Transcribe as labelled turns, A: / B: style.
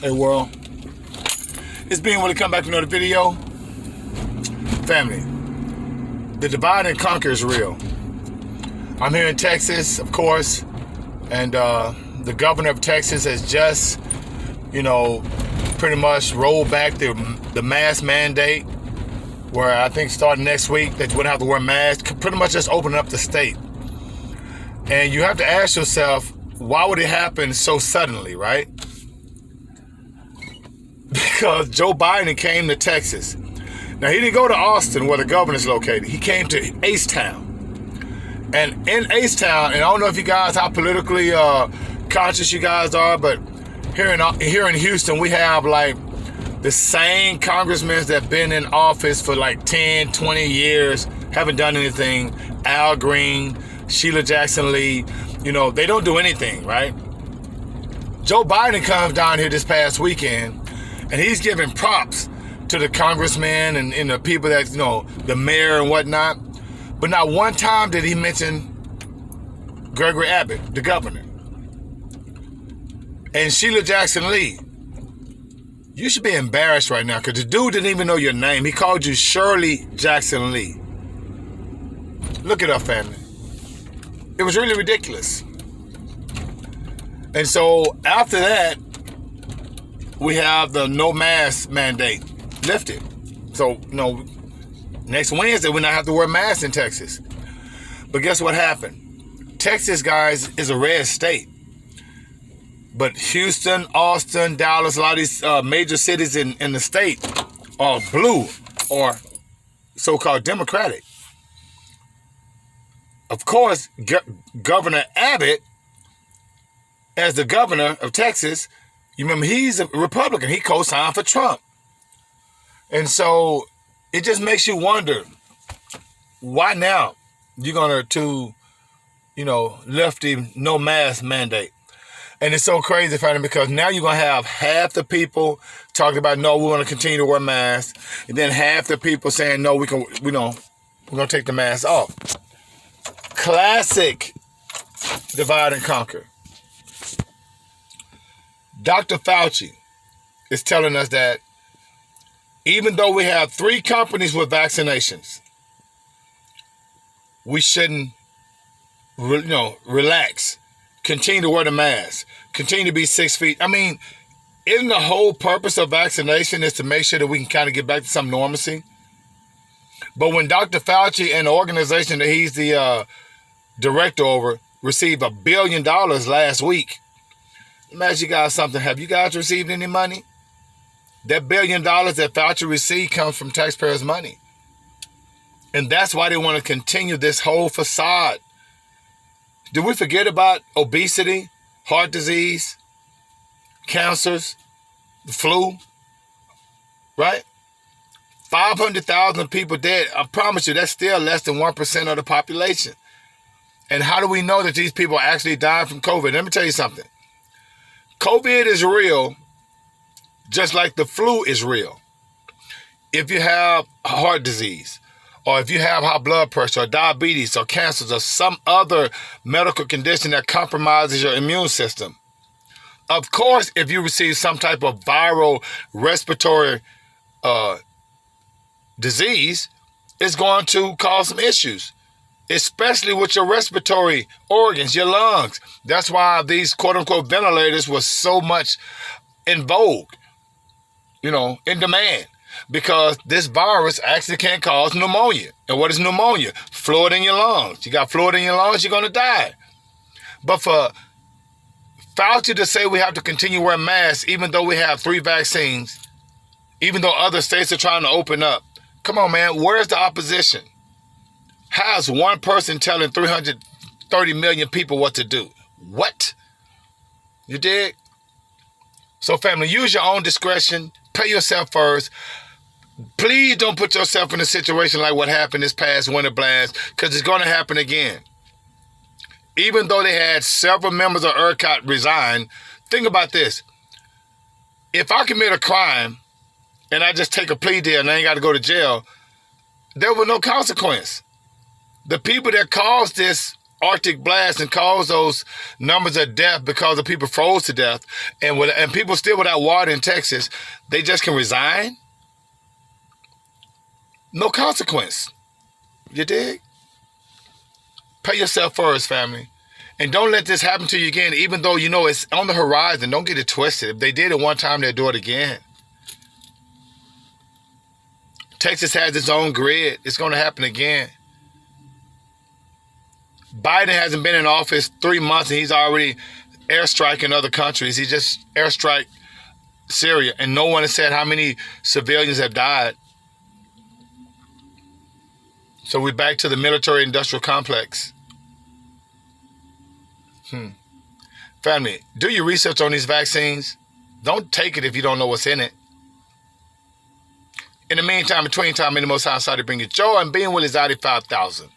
A: Hey world, it's being when to come back to another video. Family, the divide and conquer is real. I'm here in Texas, of course, and the governor of Texas has just, pretty much rolled back the mask mandate, where I think starting next week that you wouldn't have to wear masks. Pretty much just opening up the state. And you have to ask yourself, why would it happen so suddenly, right? Because Joe Biden came to Texas. Now, he didn't go to Austin, where the governor's located. He came to Acetown. And in Acetown, and I don't know if you guys, how politically conscious you guys are, but here in Houston, we have like the same congressmen that have been in office for like 10, 20 years, haven't done anything. Al Green, Sheila Jackson Lee, they don't do anything, right? Joe Biden comes down here this past weekend, and he's giving props to the congressmen and the people that, the mayor and whatnot. But not one time did he mention Gregory Abbott, the governor. And Sheila Jackson Lee, you should be embarrassed right now, because the dude didn't even know your name. He called you Shirley Jackson Lee. Look it up, family. It was really ridiculous. And so after that, we have the no mask mandate lifted. So, next Wednesday, we not have to wear masks in Texas. But guess what happened? Texas, guys, is a red state. But Houston, Austin, Dallas, a lot of these major cities in the state are blue or so-called Democratic. Of course, Governor Abbott, as the governor of Texas, you remember he's a Republican. He co-signed for Trump. And so it just makes you wonder, why now you're going to lift the no mask mandate? And it's so crazy, family, because now you're going to have half the people talking about, no, we're going to continue to wear masks. And then half the people saying, no, we're going to take the mask off. Classic divide and conquer. Dr. Fauci is telling us that even though we have 3 companies with vaccinations, we shouldn't, relax. Continue to wear the mask. Continue to be 6 feet. I mean, isn't the whole purpose of vaccination is to make sure that we can kind of get back to some normalcy? But when Dr. Fauci and the organization that he's the director over received $1 billion last week, imagine you guys something. Have you guys received any money? That $1 billion that Fauci received comes from taxpayers' money. And that's why they want to continue this whole facade. Did we forget about obesity, heart disease, cancers, the flu? Right? 500,000 people dead. I promise you, that's still less than 1% of the population. And how do we know that these people are actually dying from COVID? Let me tell you something. COVID is real, just like the flu is real. If you have heart disease, or if you have high blood pressure, or diabetes, or cancers, or some other medical condition that compromises your immune system, of course, if you receive some type of viral respiratory disease, it's going to cause some issues, especially with your respiratory organs, your lungs. That's why these quote-unquote ventilators was so much in vogue, in demand, because this virus actually can cause pneumonia. And what is pneumonia? Fluid in your lungs. You got fluid in your lungs, you're going to die. But for Fauci to say we have to continue wearing masks, even though we have 3 vaccines, even though other states are trying to open up, come on, man, where's the opposition? How's one person telling 330 million people what to do? What? You dig? So, family, use your own discretion. Pay yourself first. Please don't put yourself in a situation like what happened this past winter blast, because it's going to happen again. Even though they had several members of ERCOT resign, think about this. If I commit a crime and I just take a plea deal and I ain't got to go to jail, there was no consequence. The people that caused this Arctic blast and caused those numbers of death because the people froze to death, and people still without water in Texas, they just can resign? No consequence. You dig? Pay yourself first, family. And don't let this happen to you again, even though you know it's on the horizon. Don't get it twisted. If they did it one time, they'll do it again. Texas has its own grid. It's going to happen again. Biden hasn't been in office 3 months, and he's already airstriking other countries. He just airstrike Syria, and no one has said how many civilians have died. So we're back to the military-industrial complex. Family, do your research on these vaccines. Don't take it if you don't know what's in it. In the meantime, between time, in the Most High, to bring you joy and being with His 5,000.